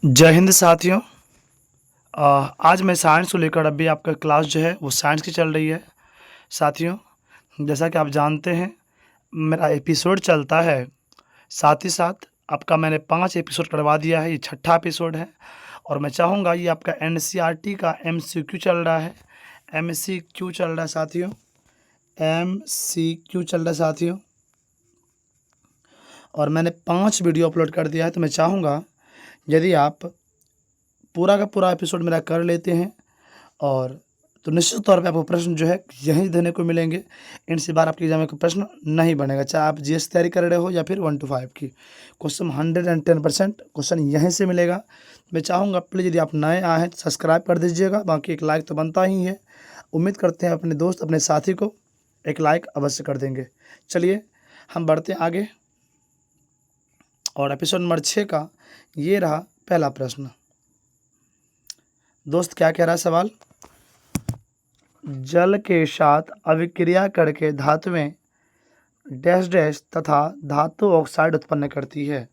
जय हिंद साथियों। आज मैं साइंस को लेकर अभी आपका क्लास जो है वो साइंस की चल रही है। साथियों, जैसा कि आप जानते हैं मेरा एपिसोड चलता है, साथ ही साथ आपका मैंने 5 एपिसोड करवा दिया है, ये छठा एपिसोड है। और मैं चाहूँगा ये आपका एनसीईआरटी का एमसीक्यू चल रहा है, एमसीक्यू चल रहा है साथियों, एमसीक्यू चल रहा है साथियों। और मैंने 5 वीडियो अपलोड कर दिया है, तो मैं चाहूँगा यदि आप पूरा का पूरा एपिसोड मेरा कर लेते हैं और तो निश्चित तौर पे आपको प्रश्न जो है यहीं देने को मिलेंगे। इनसे बार आपके एग्जाम में कोई प्रश्न नहीं बनेगा, चाहे आप जीएस की तैयारी कर रहे हो या फिर 1 to 5 की। क्वेश्चन 110% क्वेश्चन यहीं से मिलेगा। मैं चाहूँगा प्लीज़ यदि आप नए आए हैं तो सब्सक्राइब कर दीजिएगा, बाकी एक लाइक तो बनता ही है। उम्मीद करते हैं अपने दोस्त अपने साथी को एक लाइक अवश्य कर देंगे। चलिए हम बढ़ते हैं आगे, और एपिसोड नंबर 6 का ये रहा पहला प्रश्न। दोस्त क्या कह रहा है सवाल? जल के साथ अभिक्रिया करके धातुएं डैश डैश तथा धातु ऑक्साइड उत्पन्न करती है।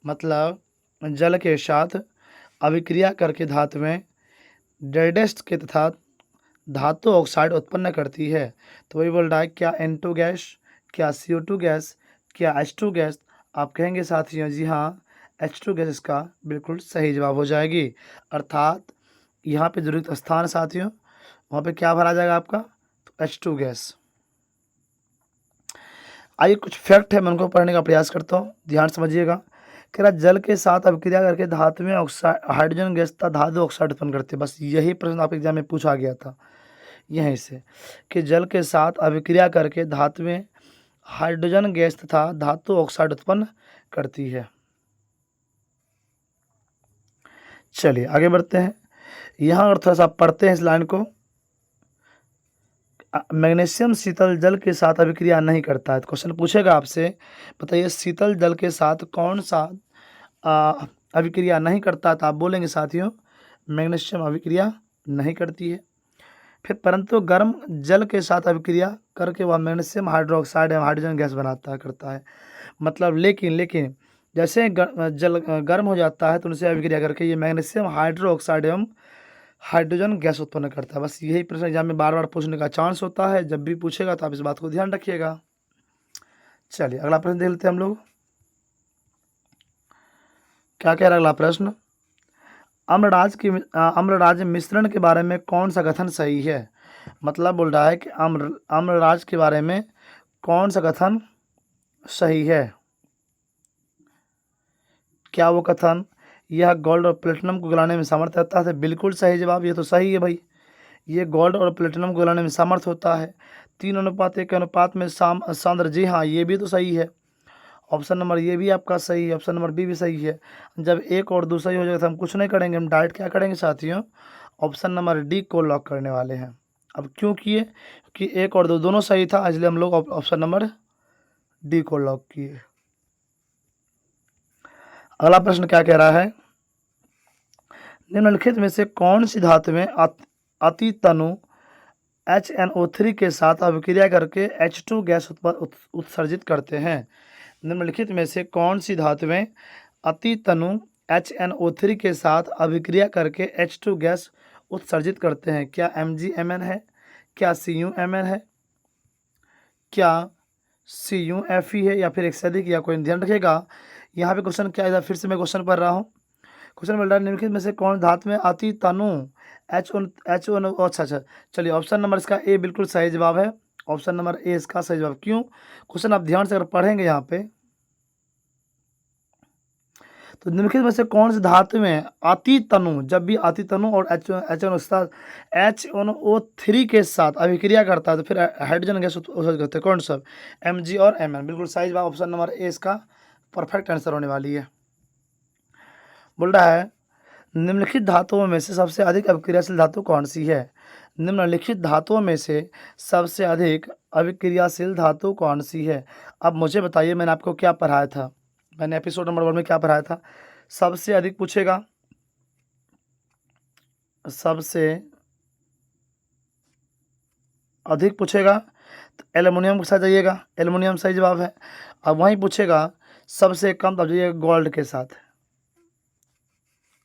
मतलब जल के साथ अभिक्रिया करके धातुएं डैश डैश के तथा धातु ऑक्साइड उत्पन्न करती है। तो वही बोल रहा है, क्या N2 गैस, क्या CO2 गैस, क्या H2 गैस? आप कहेंगे साथियों जी हाँ, H2 गैस इसका बिल्कुल सही जवाब हो जाएगी। अर्थात यहाँ पे जो रिक्त स्थान है साथियों, वहाँ पे क्या भरा जाएगा आपका? तो H2 गैस। आइए कुछ फैक्ट है, मैं उनको पढ़ने का प्रयास करता हूँ, ध्यान समझिएगा। कह रहा जल के साथ अभिक्रिया करके धातुएं ऑक्साइड हाइड्रोजन गैस तथा धातु ऑक्साइड उत्पन्न करते हैं। बस यही प्रश्न आपके एग्जाम में पूछा गया था यहीं से, कि जल के साथ अभिक्रिया करके धातुएं हाइड्रोजन गैस तथा धातु ऑक्साइड उत्पन्न करती है। चलिए आगे बढ़ते हैं। यहाँ अगर थोड़ा सा पढ़ते हैं इस लाइन को, मैग्नीशियम शीतल जल के साथ अभिक्रिया नहीं करता है। तो क्वेश्चन पूछेगा आपसे, बताइए शीतल जल के साथ कौन सा अभिक्रिया नहीं करता? तो आप बोलेंगे साथियों मैग्नीशियम अभिक्रिया नहीं करती है। फिर परंतु गर्म जल के साथ अभिक्रिया करके वह मैग्नीशियम हाइड्रोक्साइड एवं हाइड्रोजन गैस करता है। मतलब लेकिन जैसे जल गर्म हो जाता है तो उनसे अभिक्रिया करके ये मैग्नीशियम हाइड्रोक्साइड एवं हाइड्रोजन गैस उत्पन्न करता है। बस यही प्रश्न एग्जाम में बार बार पूछने का चांस होता है, जब भी पूछेगा तो आप इस बात को ध्यान रखिएगा। चलिए अगला प्रश्न देख लेते हैं हम लोग, क्या कह रहा है अगला प्रश्न? अम्लराज मिश्रण के बारे में कौन सा कथन सही है? मतलब बोल रहा है कि अम्लराज के बारे में कौन सा कथन सही है? क्या वो कथन यह गोल्ड और प्लेटिनम को गलाने में सामर्थ्य रखता है? बिल्कुल सही जवाब, ये तो सही है भाई। ये गोल्ड और प्लेटिनम को गलाने में सामर्थ्य होता है। 3:1 के अनुपात में सांद्र, जी हाँ ये भी तो सही है। ऑप्शन नंबर ये भी आपका सही है, ऑप्शन नंबर बी भी सही है। जब एक और दूसरा ही हो जाएगा तो हम कुछ नहीं करेंगे, हम डायरेक्ट क्या करेंगे साथियों, ऑप्शन नंबर डी को लॉक करने वाले हैं। अब क्यों किए? क्योंकि एक और दो दोनों सही था, इसलिए हम लोग ऑप्शन नंबर डी को लॉक किए। अगला प्रश्न क्या कह रहा है? निम्नलिखित में से कौन सी धातु में अति तनु HNO3 के साथ अभिक्रिया करके H2 गैस उत्सर्जित करते हैं? निम्नलिखित में से कौन सी धातुएं अति तनु HNO3 के साथ अभिक्रिया करके H2 गैस उत्सर्जित करते हैं? क्या MgMn है, क्या CuMn है, क्या CuFe है, या फिर एक से अधिक, या कोई? ध्यान रखिएगा यहाँ पे क्वेश्चन क्या है, फिर से मैं क्वेश्चन पढ़ रहा हूँ। क्वेश्चन बोल रहा है निम्नलिखित में से कौन धातु में अति तनु HO, अच्छा, चलिए ऑप्शन नंबर इसका ए बिल्कुल सही जवाब है। ऑप्शन नंबर ए इसका सही जवाब। क्यों? क्वेश्चन आप ध्यान से अगर पढ़ेंगे यहाँ पे, तो निम्नलिखित में से कौन सी धातु में अति तनु, जब भी अति तनु और HNO3 के साथ अभिक्रिया करता है तो फिर हाइड्रोजन गैस उत्सर्जित करते हैं? कौन सा? Mg और Mn। बिल्कुल सही जवाब, ऑप्शन नंबर ए इसका परफेक्ट आंसर होने वाली है। बोल रहा है निम्नलिखित धातुओं में से सबसे अधिक अभिक्रियाशील धातु कौन सी है? निम्नलिखित धातुओं में से सबसे अधिक अभिक्रियाशील धातु कौन सी है? अब मुझे बताइए, मैंने आपको क्या पढ़ाया था, मैंने एपिसोड नंबर 1 में क्या पढ़ाया था? सबसे अधिक पूछेगा, सबसे अधिक पूछेगा तो एल्युमिनियम के साथ जाइएगा, एल्युमिनियम सही जवाब है। अब वहीं पूछेगा सबसे कम, तब जाइएगा गोल्ड के साथ,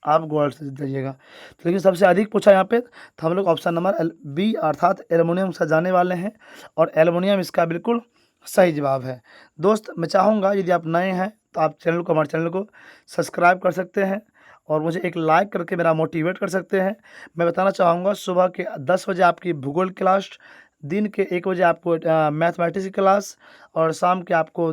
आप गोल्ड से जाइएगा। तो लेकिन सबसे अधिक पूछा यहाँ पे, तो हम लोग ऑप्शन नंबर बी अर्थात एल्युमिनियम से जाने वाले हैं, और एल्युमिनियम इसका बिल्कुल सही जवाब है। दोस्त मैं चाहूँगा यदि आप नए हैं तो आप हमारे चैनल को सब्सक्राइब कर सकते हैं, और मुझे एक लाइक करके मेरा मोटिवेट कर सकते हैं। मैं बताना चाहूँगा सुबह के 10 बजे आपकी भूगोल क्लास, दिन के 1 बजे आपको मैथमेटिक्स की क्लास, और शाम के आपको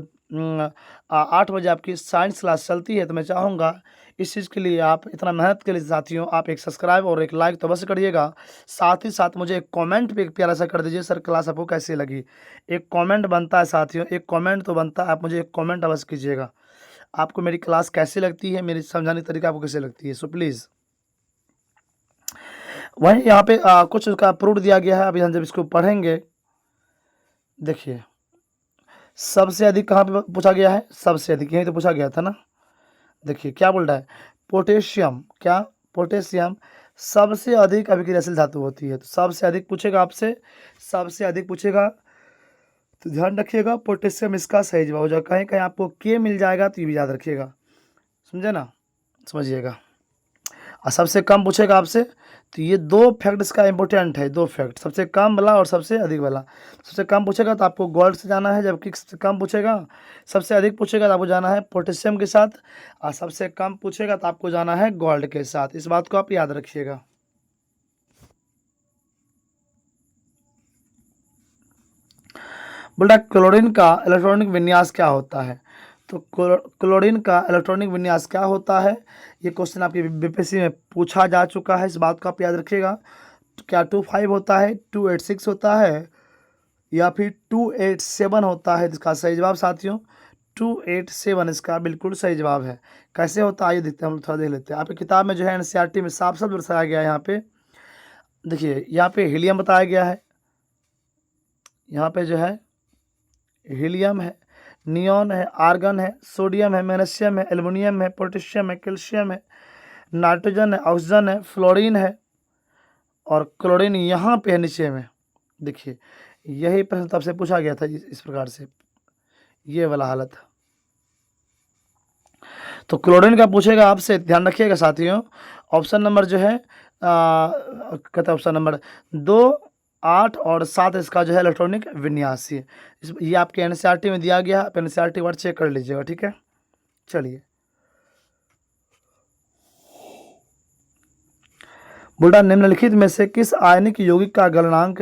8 बजे आपकी साइंस क्लास चलती है। तो मैं चाहूँगा इस चीज़ के लिए आप इतना मेहनत के लिए साथियों, आप एक सब्सक्राइब और एक लाइक तो अवश्य करिएगा। साथ ही साथ मुझे एक कमेंट भी एक प्यारा सा कर दीजिए, सर क्लास आपको कैसी लगी। एक कमेंट बनता है साथियों, एक कमेंट तो बनता है, आप मुझे एक कमेंट अवश्य कीजिएगा। आपको मेरी क्लास कैसी लगती है, मेरी समझाने का तरीका आपको कैसे लगती है, सो प्लीज़। वहीं यहाँ पे कुछ उसका प्रूफ दिया गया है। अभी हम जब इसको पढ़ेंगे, देखिए सबसे अधिक कहाँ पे पूछा गया है, सबसे अधिक यहीं तो पूछा गया था ना। देखिए क्या बोल रहा है, पोटेशियम, क्या पोटेशियम सबसे अधिक अभिक्रियाशील धातु होती है। तो सबसे अधिक पूछेगा आपसे, सबसे अधिक पूछेगा तो ध्यान रखिएगा पोटेशियम इसका सही जवाब हो जाएगा। कहीं कहीं आपको के मिल जाएगा तो ये भी याद रखिएगा, समझे ना, समझिएगा। और सबसे कम पूछेगा आपसे, तो ये दो फैक्ट इसका इंपॉर्टेंट है, दो फैक्ट, सबसे कम वाला और सबसे अधिक वाला। सबसे कम पूछेगा तो आपको गोल्ड से जाना है, जबकि सबसे कम पूछेगा, सबसे अधिक पूछेगा तो आपको जाना है पोटेशियम के साथ, और सबसे कम पूछेगा तो आपको जाना है गोल्ड के साथ। इस बात को आप याद रखिएगा। बोला क्लोरीन का इलेक्ट्रॉनिक विन्यास क्या होता है। तो क्लोरीन का इलेक्ट्रॉनिक विन्यास क्या होता है, ये क्वेश्चन आपकी बीपीएससी में पूछा जा चुका है, इस बात को आप याद रखिएगा। क्या 25 होता है, 286 होता है, या फिर 287 होता है। इसका सही जवाब साथियों 287 इसका बिल्कुल सही जवाब है। कैसे होता है आइए देखते हैं, हम थोड़ा देख लेते हैं। आपकी किताब में जो है एनसीईआरटी में साफ साफ दर्शाया गया है। यहाँ पे देखिए, यहाँ पे हीलियम बताया गया है, यहाँ पे जो है हीलियम है, नियॉन है, आर्गन है, सोडियम है, मैग्नीशियम है, एल्युमिनियम है, पोटेशियम है, कैल्शियम है, नाइट्रोजन है, ऑक्सीजन है, फ्लोरीन है, और क्लोरीन यहाँ पे है नीचे में। देखिए यही प्रश्न तब से पूछा गया था इस प्रकार से, ये वाला हालत। तो क्लोरीन का पूछेगा आपसे, ध्यान रखिएगा साथियों। ऑप्शन नंबर जो है कहता है ऑप्शन नंबर 2, 8 और 7 इसका जो है इलेक्ट्रॉनिक विन्यास, ये आपके एनसीईआरटी में दिया गया है। आप एनसीईआरटी वर्ड चेक कर लीजिएगा, ठीक है। चलिए, बोला निम्नलिखित में से किस आयनिक यौगिक का गलनांक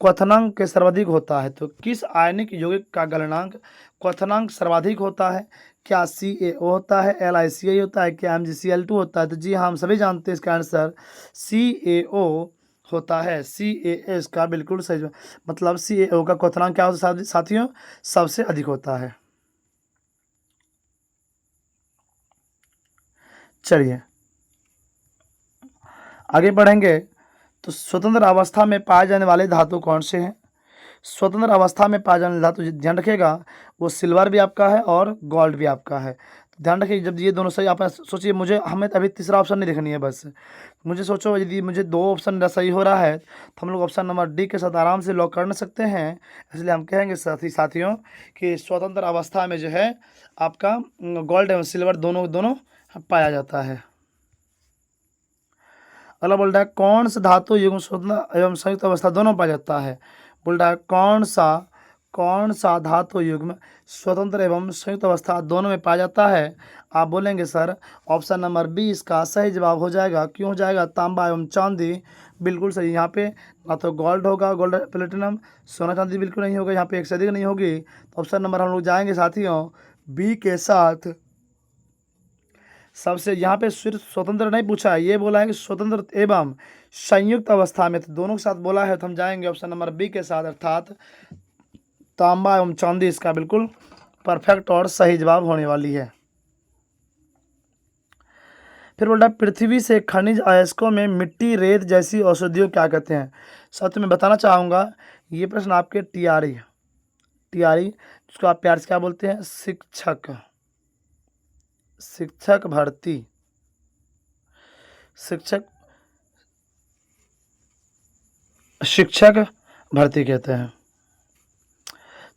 क्वथनांक के सर्वाधिक होता है। तो किस आयनिक यौगिक का गलनांक क्वथनांक सर्वाधिक होता है। क्या CaO होता है, LiCl होता है, क्या MgCl2 होता है। तो जी हाँ, हम सभी जानते हैं इसका आंसर CaO होता है। CaA इसका बिल्कुल सही, मतलब CaO का क्वथनांक क्या होता है साथियों, सबसे अधिक होता है। चलिए आगे बढ़ेंगे। तो स्वतंत्र अवस्था में पाए जाने वाले धातु कौन से हैं। स्वतंत्र अवस्था में पाए जाने वाले धातु ध्यान रखिएगा, वो सिल्वर भी आपका है और गोल्ड भी आपका है। तो ध्यान रखिए, जब ये दोनों सही, आप सोचिए, मुझे हमें अभी तीसरा ऑप्शन नहीं देखनी है, बस मुझे सोचो यदि मुझे 2 ऑप्शन सही हो रहा है तो हम लोग ऑप्शन नंबर डी के साथ आराम से लॉक कर सकते हैं। इसलिए हम कहेंगे साथियों कि स्वतंत्र अवस्था में जो है आपका गोल्ड एवं सिल्वर दोनों दोनों पाया जाता है। अगला बोल रहा है कौन सा धातु युग्म स्वतंत्र एवं संयुक्त अवस्था दोनों पाया जाता है। बोल रहा है कौन सा धातु युग्म स्वतंत्र एवं संयुक्त अवस्था दोनों में पाया जाता है। आप बोलेंगे सर ऑप्शन नंबर बी इसका सही जवाब हो जाएगा। क्यों हो जाएगा, तांबा एवं चांदी बिल्कुल सही। यहाँ पे ना तो गोल्ड होगा, गोल्ड प्लेटिनम, सोना चांदी बिल्कुल नहीं होगा, यहाँ पे एक से अधिक नहीं होगी। तो ऑप्शन नंबर हम लोग जाएंगे साथियों बी के साथ। सबसे यहाँ पे सिर्फ स्वतंत्र नहीं पूछा है, ये बोला है कि स्वतंत्र एवं संयुक्त अवस्था में, तो दोनों के साथ बोला है। तो हम जाएंगे ऑप्शन नंबर बी के साथ, अर्थात तांबा एवं चांदी इसका बिल्कुल परफेक्ट और सही जवाब होने वाली है। फिर बोल रहा है पृथ्वी से खनिज अयस्कों में मिट्टी, रेत जैसी औषधियों क्या कहते हैं। साथ में बताना चाहूँगा ये प्रश्न आपके टीआरई जिसको आप प्यार से क्या बोलते हैं, शिक्षक भर्ती, शिक्षक भर्ती कहते हैं।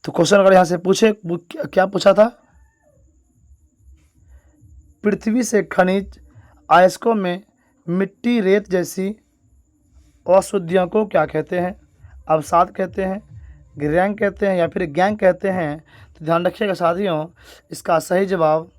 तो क्वेश्चन अगर यहाँ से पूछे, क्या पूछा था, पृथ्वी से खनिज अयस्कों में मिट्टी रेत जैसी अशुद्धियों को क्या कहते हैं? अवसाद कहते हैं, गैंग कहते हैं, या फिर गैंग कहते हैं? तो ध्यान रखिएगा साथियों, इसका सही जवाब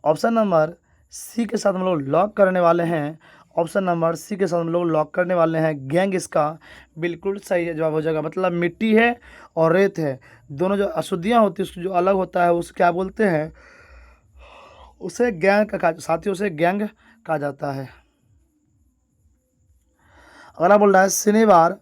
ऑप्शन नंबर सी के साथ हम लोग लॉक करने वाले हैं। ऑप्शन नंबर सी के साथ हम लोग लॉक करने वाले हैं। गैंग इसका बिल्कुल सही जवाब हो जाएगा। मतलब मिट्टी है और रेत है, दोनों जो अशुद्धियाँ होती है उसको जो अलग होता है उसे क्या बोलते हैं? उसे गैंग का साथियों, उसे गैंग कहा जाता है। अगला बोल रहा है शनिवार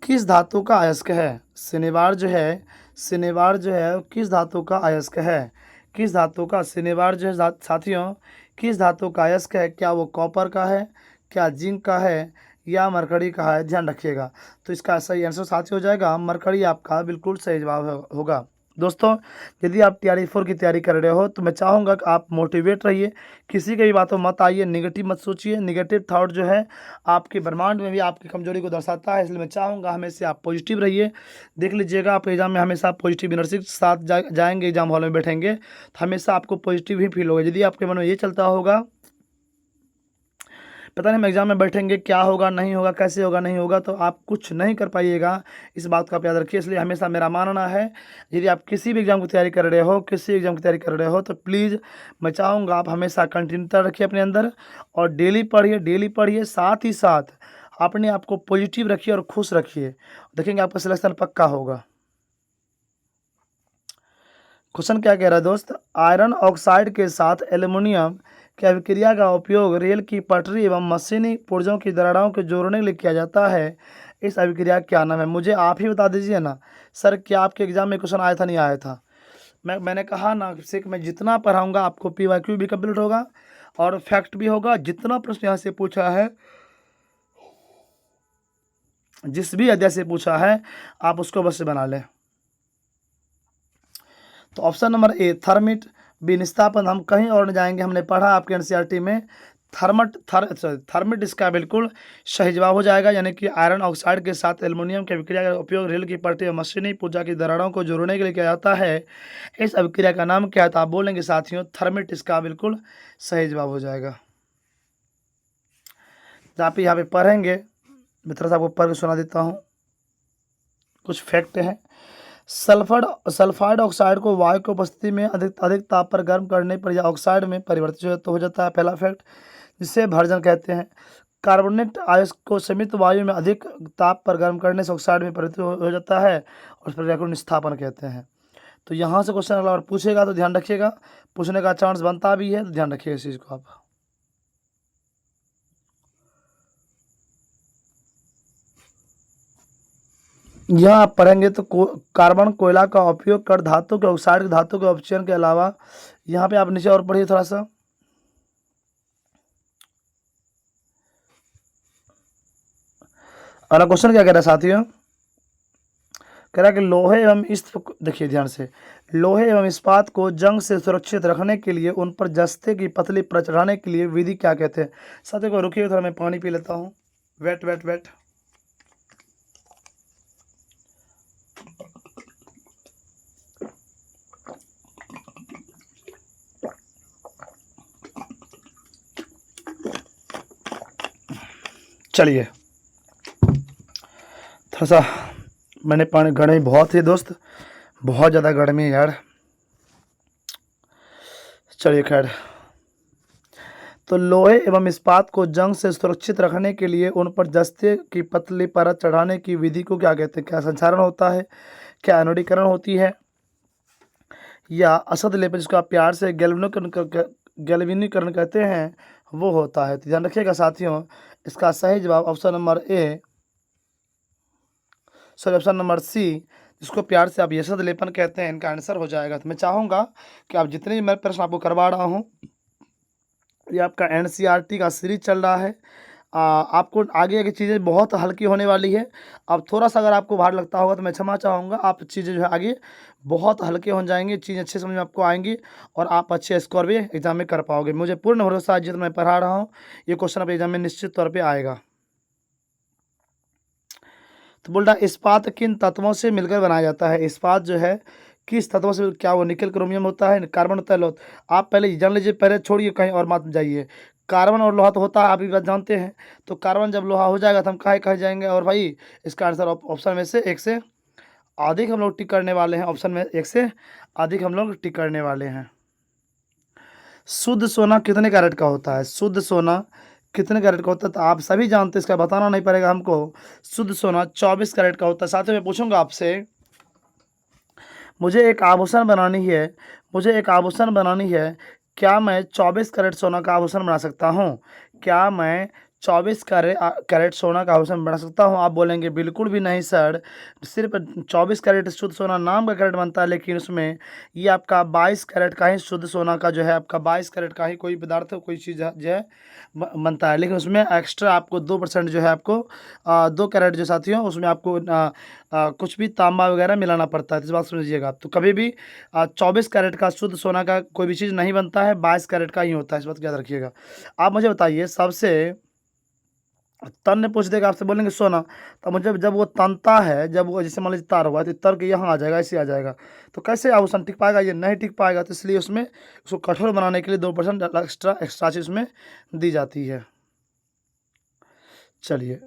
किस धातु का अयस्क है? शनिवार जो है, शनिवार जो है वो किस धातु का अयस्क है? किस धातु का शनिवार जो है साथियों, किस धातु का अयस्क है? क्या वो कॉपर का है, क्या जिंक का है, या मरकरी का है? ध्यान रखिएगा। तो इसका सही आंसर साथी हो जाएगा मरकरी, आपका बिल्कुल सही जवाब होगा। दोस्तों, यदि आप TRE4 की तैयारी कर रहे हो तो मैं चाहूँगा कि आप मोटिवेट रहिए, किसी की भी बातों मत आइए, नेगेटिव मत सोचिए। नेगेटिव थॉट जो है आपके ब्रह्मांड में भी आपकी कमजोरी को दर्शाता है, इसलिए मैं चाहूँगा हमेशा आप पॉजिटिव रहिए। देख लीजिएगा, आप एग्जाम में हमेशा पॉजिटिव एनर्जी के साथ जाएंगे, एग्जाम हॉल में बैठेंगे तो हमेशा आपको पॉजिटिव ही फील होगा। यदि आपके मन में ये चलता होगा पता नहीं हम एग्जाम में बैठेंगे क्या होगा, नहीं होगा, कैसे होगा, नहीं होगा, तो आप कुछ नहीं कर पाइएगा। इस बात का आप याद रखिए। इसलिए हमेशा मेरा मानना है, यदि आप किसी भी एग्ज़ाम की तैयारी कर रहे हो, किसी एग्ज़ाम की तैयारी कर रहे हो, तो प्लीज़ मैं चाहूँगा आप हमेशा कंटिन्यूता रखिए अपने अंदर और डेली पढ़िए, डेली पढ़िए। साथ ही साथ अपने आप को पॉजिटिव रखिए और खुश रखिए, देखेंगे आपका सिलेक्शन पक्का होगा। क्वेश्चन क्या कह रहा है दोस्त? आयरन ऑक्साइड के साथ एल्युमिनियम की अभिक्रिया का उपयोग रेल की पटरी एवं मशीनी पुर्जों की दरारों को जोड़ने के लिए किया जाता है। इस अभिक्रिया का क्या नाम है? मुझे आप ही बता दीजिए ना सर, क्या आपके एग्जाम में क्वेश्चन आया था, नहीं आया था? मैंने कहा ना कि मैं जितना पढ़ाऊंगा आपको PYQ भी कंप्लीट होगा और फैक्ट भी होगा। जितना प्रश्न यहाँ से पूछा है, जिस भी अध्याय से पूछा है, आप उसको बस से बना लें। तो ऑप्शन नंबर ए थर्मिट विनिस्थापन, हम कहीं और नहीं जाएंगे, हमने पढ़ा आपके NCERT में थर्मिट इसका बिल्कुल सही जवाब हो जाएगा। यानी कि आयरन ऑक्साइड के साथ एल्युमिनियम की अभिक्रिया का उपयोग रेल की पटरी और मशीनी पुर्जा की दरारों को जोड़ने के लिए किया जाता है। इस अभिक्रिया का नाम क्या है? तो आप बोलेंगे साथियों थर्मिट इसका बिल्कुल सही जवाब हो जाएगा। आप यहाँ पे पढ़ेंगे, मैं थोड़ा सा आपको पढ़ के सुना देता हूँ। कुछ फैक्ट हैं। सल्फाइड ऑक्साइड को वायु की उपस्थिति में अधिक ताप पर गर्म करने पर यह ऑक्साइड में परिवर्तित हो जाता है, पहला फैक्ट, जिसे भर्जन कहते हैं। कार्बोनेट आयस्क को सीमित वायु में अधिक ताप पर गर्म करने से ऑक्साइड में परिवर्तित हो जाता है और इस प्रक्रिया को निस्थापन कहते हैं। तो यहाँ से क्वेश्चन अगर पूछेगा तो ध्यान रखिएगा, पूछने का चांस बनता भी है, तो ध्यान रखिएगा इस चीज़ को आप। यहाँ आप पढ़ेंगे तो कार्बन कोयला का उपयोग कर धातु के ऑक्साइड धातु के अपचयन के अलावा, यहाँ पे आप नीचे और पढ़िए थोड़ा सा। अगला क्वेश्चन क्या कह रहा है साथियों? कह रहा है कि लोहे एवं देखिए ध्यान से, लोहे एवं इस्पात को जंग से सुरक्षित रखने के लिए उन पर जस्ते की पतली परत चढ़ाने के लिए विधि क्या कहते हैं? साथियों को रुकिए, थोड़ा मैं पानी पी लेता हूँ। Wait wait wait. चलिए, थोड़ा सा मैंने पानी, गर्मी बहुत है दोस्त, बहुत ज़्यादा गर्मी है यार। चलिए खैर, तो लोहे एवं इस्पात को जंग से सुरक्षित रखने के लिए उन पर जस्ते की पतली परत चढ़ाने की विधि को क्या कहते हैं? क्या संक्षारण होता है, क्या एनोडीकरण होती है, या असद लेपन जिसको आप प्यार से गैल्वेनीकरण कहते हैं, वो होता है? तो ध्यान रखिएगा साथियों, इसका सही जवाब ऑप्शन नंबर सी, जिसको प्यार से आप यसद लेपन कहते हैं, इनका आंसर हो जाएगा। तो मैं चाहूँगा कि आप जितने भी मैं प्रश्न आपको करवा रहा हूँ, ये आपका NCERT का सीरीज चल रहा है, आपको आगे की चीज़ें बहुत हल्की होने वाली है। अब थोड़ा सा अगर आपको भार लगता होगा तो मैं क्षमा चाहूँगा, आप चीज़ें जो है आगे बहुत हल्के हो जाएंगी, चीज़ें अच्छे समझ में आपको आएंगी और आप अच्छे स्कोर भी एग्जाम में कर पाओगे। मुझे पूर्ण भरोसा है, जितना मैं पढ़ा रहा हूँ ये क्वेश्चन आपके एग्जाम में निश्चित तौर पर आएगा। तो बोल रहा है इस्पात किन तत्वों से मिलकर बनाया जाता है? इस्पात जो है किस तत्व से, क्या वो निकल क्रोमियम होता है, कार्बन होता है, लोहा। आप पहले जान लीजिए, पहले छोड़िए कहीं और मत जाइए। कार्बन और लोहा तो होता है, आप ये बात जानते हैं। तो कार्बन जब लोहा हो जाएगा तो हम काहे कहे जाएंगे। और भाई इसका आंसर ऑप्शन में से एक से अधिक हम लोग टिक करने वाले हैं। ऑप्शन में एक से अधिक हम लोग टिक करने वाले हैं। शुद्ध सोना कितने कैरेट का होता है? शुद्ध सोना कितने कैरेट का होता है? तो आप सभी जानते हैं, इसका बताना नहीं पड़ेगा हमको। शुद्ध सोना 24 कैरेट का होता है। साथ ही मैं पूछूंगा आपसे, मुझे एक आभूषण बनानी है, मुझे एक आभूषण बनानी है, क्या मैं 24 कैरेट सोना का आभूषण बना सकता हूँ? क्या मैं 24 कैरेट सोना का आभूषण बना सकता हूँ? आप बोलेंगे बिल्कुल भी नहीं सर, सिर्फ 24 कैरेट शुद्ध सोना नाम का कैरेट बनता है, लेकिन उसमें ये आपका 22 कैरेट का ही शुद्ध सोना का जो है, आपका 22 कैरेट का ही कोई पदार्थ कोई चीज़ जो है बनता है। लेकिन उसमें एक्स्ट्रा आपको 2% जो है, आपको 2 कैरेट जो साथियों, उसमें आपको कुछ भी तांबा वगैरह मिलाना पड़ता है। इस बात समझिएगा। तो कभी भी 24 कैरेट का शुद्ध सोना का कोई भी चीज़ नहीं बनता है, 22 कैरेट का ही होता है। इस बात को याद रखिएगा। आप मुझे बताइए, सबसे तन ने पूछ देगा, आपसे बोलेंगे सोना, तो मुझे जब वो तनता है, जब वो जैसे मान लीजिए तार हुआ, तो तर के यहाँ आ जाएगा, ऐसे आ जाएगा, तो कैसे आभूषण टिक पाएगा? ये नहीं टिक पाएगा। तो इसलिए उसमें उसको कठोर बनाने के लिए 2% एक्स्ट्रा चीज़ उसमें दी जाती है। चलिए,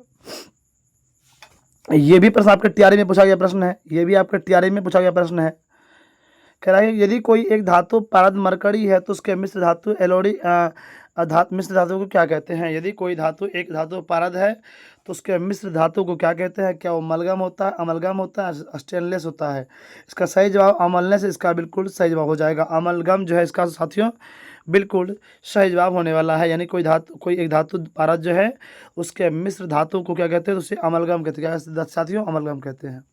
ये भी प्रश्न आपके तैयारी में पूछा गया प्रश्न है, ये भी आपके तैयारी में पूछा गया प्रश्न है। कह रहा है, यदि कोई एक धातु पारद मरकरी है तो उसके मिश्र धातु एलोडी मिश्र धातु को क्या कहते हैं? यदि कोई धातु एक धातु पारद है तो उसके मिश्र धातु को क्या कहते हैं? क्या वो अमलगम होता है, अमलगम होता है, स्टेनलेस होता है? इसका सही जवाब अमलनेस, इसका बिल्कुल सही जवाब हो जाएगा। अमलगम जो है इसका साथियों बिल्कुल सही जवाब होने वाला है। यानी कोई एक धातु पारद जो है उसके मिश्र धातु को क्या कहते हैं? तो उसे अमलगम कहते हैं। क्या साथियों? अमलगम कहते हैं।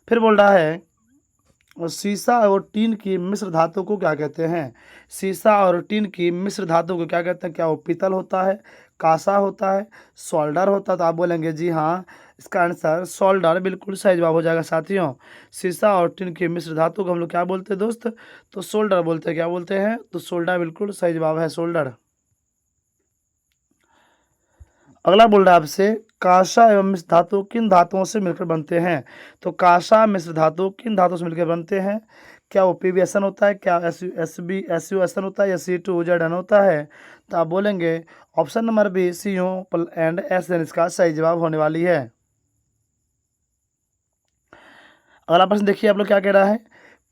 फिर बोल रहा है, और शीशा और टीन की मिश्र धातु को क्या कहते हैं? शीशा और टीन की मिश्र धातु को क्या कहते हैं? क्या वो पीतल होता है, कांसा होता है, सोल्डर होता है? तो आप बोलेंगे जी हाँ, इसका आंसर सोल्डर बिल्कुल सही जवाब हो जाएगा साथियों। शीशा और टीन की मिश्र धातु को हम लोग क्या बोलते हैं दोस्त? तो सोल्डर बोलते हैं। क्या बोलते हैं? तो सोल्डर बिल्कुल सही जवाब है, सोल्डर। अगला बोल रहा है आपसे, कांसा एवं मिश्र धातु किन धातुओं से मिलकर बनते हैं? तो कांसा मिश्र धातु किन धातुओं से मिलकर बनते हैं? क्या वो PbSn होता है, क्या SuSn होता है, या C2ZN होता है? तो आप बोलेंगे option number B, CO and SN इसका सही जवाब होने वाली है। अगला प्रश्न देखिए, आप लोग क्या कह रहा है,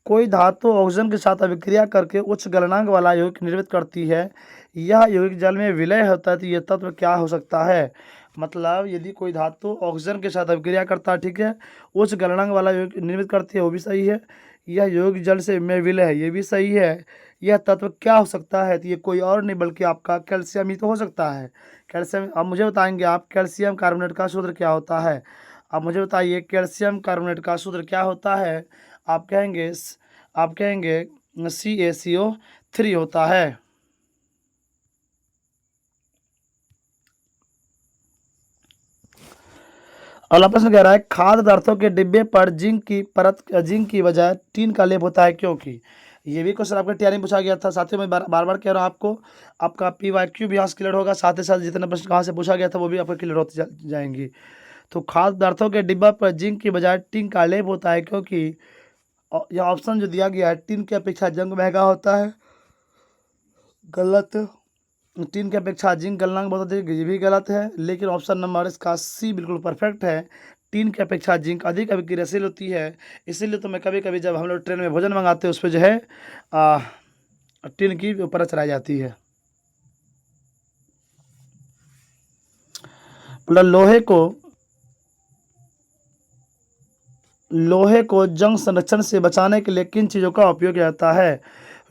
कोई धातु ऑक्सीजन के साथ अभिक्रिया करके उच्च गलनांक वाला यौगिक निर्मित करती है, यह यौगिक जल में विलय होता है, तो यह तत्व क्या हो सकता है? मतलब यदि कोई धातु ऑक्सीजन के साथ अभिक्रिया करता है, ठीक है, उच्च गलनांक वाला यौगिक निर्मित करती है, वो भी सही है। यह यौगिक जल से में विलय है, ये भी सही है। यह तत्व क्या हो सकता है? तो ये कोई और नहीं बल्कि आपका कैल्शियम ही तो हो सकता है। कैल्शियम, अब मुझे बताएंगे आप, कैल्शियम कार्बोनेट का सूत्र क्या होता है? आप मुझे बताइए, कैल्शियम कार्बोनेट का सूत्र क्या होता है? आप कहेंगे CaCO3 होता है। अगला प्रश्न कह रहा है, खाद्य पदार्थों के डिब्बे पर जिंक की बजाय टीन का लेप होता है, क्योंकि? ये भी क्वेश्चन आपके तैयारी में पूछा गया था साथियों। मैं बार बार कह रहा हूँ आपको, आपका PYQ भी यहाँ से क्लियर होगा, साथ ही साथ जितने प्रश्न कहाँ से पूछा गया था वो भी आपको क्लियर होते जाएंगी। तो खाद्य पदार्थों के डिब्बा पर जिंक की बजाय टीन का लेप होता है, क्योंकि यह ऑप्शन जो दिया गया है, टीन की अपेक्षा जिंक महंगा होता है, गलत। टीन की अपेक्षा जिंक गलनांक बहुत अधिक, ये भी गलत है। लेकिन ऑप्शन नंबर इसका C बिल्कुल परफेक्ट है। टीन की अपेक्षा जिंक अधिक अभिक्रियाशील होती है। इसीलिए तो मैं कभी कभी जब हम लोग ट्रेन में भोजन मंगाते हैं उस पर जो है टीन की ऊपर चढ़ाई जाती है। मतलब लोहे को जंग संरक्षण से बचाने के लिए किन चीज़ों का उपयोग किया जाता है?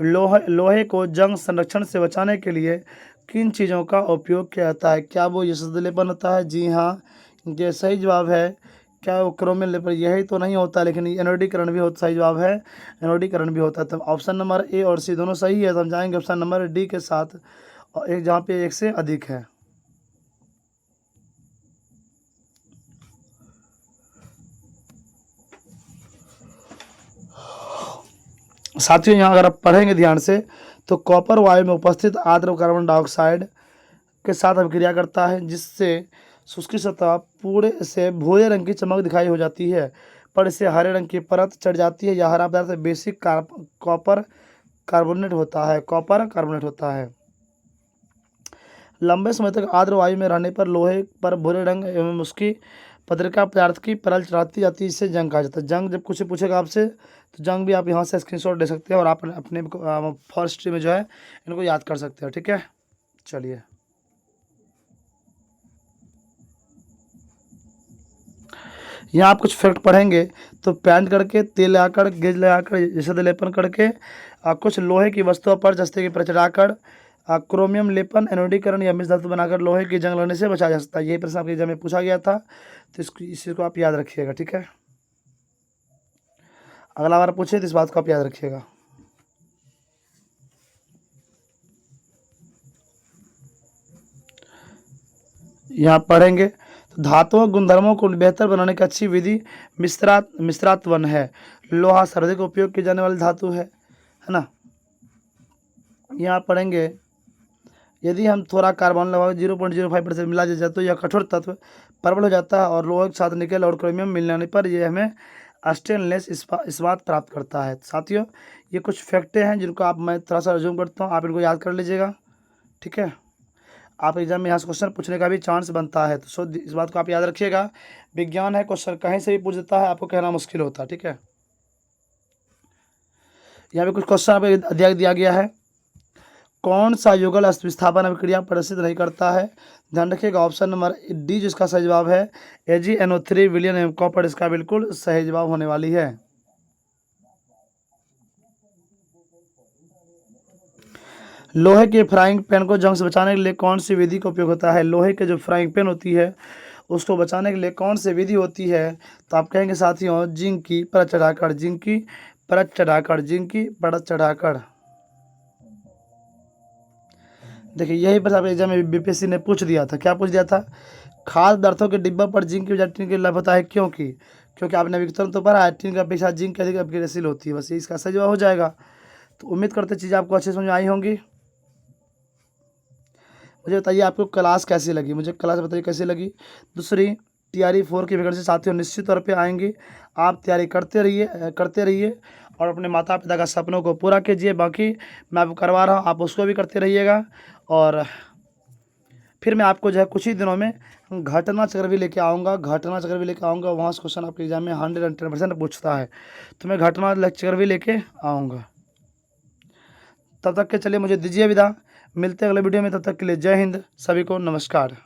लोहे को जंग संरक्षण से बचाने के लिए किन चीज़ों का उपयोग किया जाता है? क्या वो यशस्वी लेपन होता है? जी हाँ, ये सही जवाब है। क्या वो क्रोमियम लेपन? यही तो नहीं होता, लेकिन एनोडीकरण भी होता, सही जवाब है, एनोडीकरण भी होता है। तो ऑप्शन नंबर A और C दोनों सही है, तो हम जाएंगे ऑप्शन नंबर D के साथ, और एक जहाँ पे एक से अधिक है। साथियों, यहाँ अगर आप पढ़ेंगे ध्यान से, तो कॉपर वायु में उपस्थित आर्द्र कार्बन डाइऑक्साइड के साथ अभिक्रिया करता है, जिससे उसकी सतह पूरे से भूरे रंग की चमक दिखाई हो जाती है। पर इससे हरे रंग की परत चढ़ जाती है। यह हरा पदार्थ बेसिक कॉपर कार्बोनेट होता है। लंबे समय तक आर्द्र वायु में रहने पर लोहे पर भूरे रंग एवं उसकी पत्रिका पदार्थ की परल चढ़ाती जाती है, इससे जंग कहा जाता है। जंग जब कुछ पूछेगा आपसे तो जंग भी आप यहाँ से स्क्रीनशॉट ले सकते हैं और आप अपने फॉरेस्ट्री में जो है इनको याद कर सकते हो। ठीक है, चलिए यहाँ आप कुछ फैक्ट पढ़ेंगे तो पेंट करके, तेल लगाकर, गेज लगाकर, जैसे लेपन करके, कुछ लोहे की वस्तुओं पर जस्ते की पर चढ़ाकर, क्रोमियम लेपन, एनोडीकरण या मिश्र धातु बनाकर लोहे की जंग लगने से बचाया जा सकता है। यही प्रश्न आपके एग्जाम में पूछा गया था, तो इसी को आप याद रखिएगा। ठीक है, अगला बार पूछे तो इस बात को आप याद रखिएगा। यहाँ पढ़ेंगे तो धातुओं गुणधर्मों को बेहतर बनाने की अच्छी विधि मिश्रात्वन है। लोहा सर्वाधिक उपयोग की जाने वाली धातु है ना। यहाँ पढ़ेंगे यदि हम थोड़ा कार्बन लगभग 0.05% मिला दिया जाए तो यह कठोर तत्व प्रबल हो जाता है और लोहे के साथ निकेल और क्रोमियम मिलने पर यह हमें स्टेनलेस इस्पात प्राप्त करता है। साथियों, ये कुछ फैक्टें हैं जिनको आप मैं थोड़ा सा रिज्यूम करता हूँ, आप इनको याद कर लीजिएगा। ठीक है, आप एग्जाम में यहाँ से क्वेश्चन पूछने का भी चांस बनता है, तो इस बात को आप याद रखिएगा। विज्ञान है, क्वेश्चन कहीं से भी पूछ देता है, आपको कहना मुश्किल होता है। ठीक है, यहाँ पे कुछ क्वेश्चन आपको दिया गया है। कौन सा युगल विस्थापन अभिक्रिया प्रदर्शित नहीं करता है? ध्यान रखिएगा, ऑप्शन नंबर डी जिसका सही जवाब है AgNO3 विलियन एवं कॉपर, इसका बिल्कुल सही जवाब होने वाली है। लोहे के फ्राइंग पैन को जंग से बचाने के लिए कौन सी विधि का उपयोग होता है? लोहे के जो फ्राइंग पैन होती है उसको बचाने के लिए कौन सी विधि होती है? तो आप कहेंगे साथियों, जिंक की परत चढ़ाकर, जिंक की परत चढ़ाकर, जिंक की परत चढ़ाकर। देखिए, यही पर आप एग्जाम में बीपीएससी ने पूछ दिया था। क्या पूछ दिया था? खाद्य पदार्थों के डिब्बा पर जिंक की बजाय टिन की लाभ होता है, क्योंकि आपने वितरण तो पढ़ा है, टिन की अपेक्षा जिंक की अधिक अपग्रेडेशन होती है। बस ये इसका सही जवाब हो जाएगा। तो उम्मीद करते चीज़ें आपको अच्छे समझ में आई होंगी। मुझे बताइए आपको क्लास कैसी लगी, मुझे क्लास बताइए कैसी लगी। दूसरी TRE 4 की वैकेंसी साथियों निश्चित तौर पे आएंगी। आप तैयारी करते रहिए और अपने माता पिता का सपनों को पूरा कीजिए। बाकी मैं आपको करवा रहा हूँ, आप उसको भी करते रहिएगा। और फिर मैं आपको जो है कुछ ही दिनों में घटना चक्र भी लेके आऊँगा, वहाँ से क्वेश्चन आपके एग्जाम में 110% पूछता है, तो मैं घटना चक्र भी लेके आऊँगा। तब तक के चलिए मुझे दीजिए विदा, मिलते हैं अगले वीडियो में। तब तक के लिए जय हिंद, सभी को नमस्कार।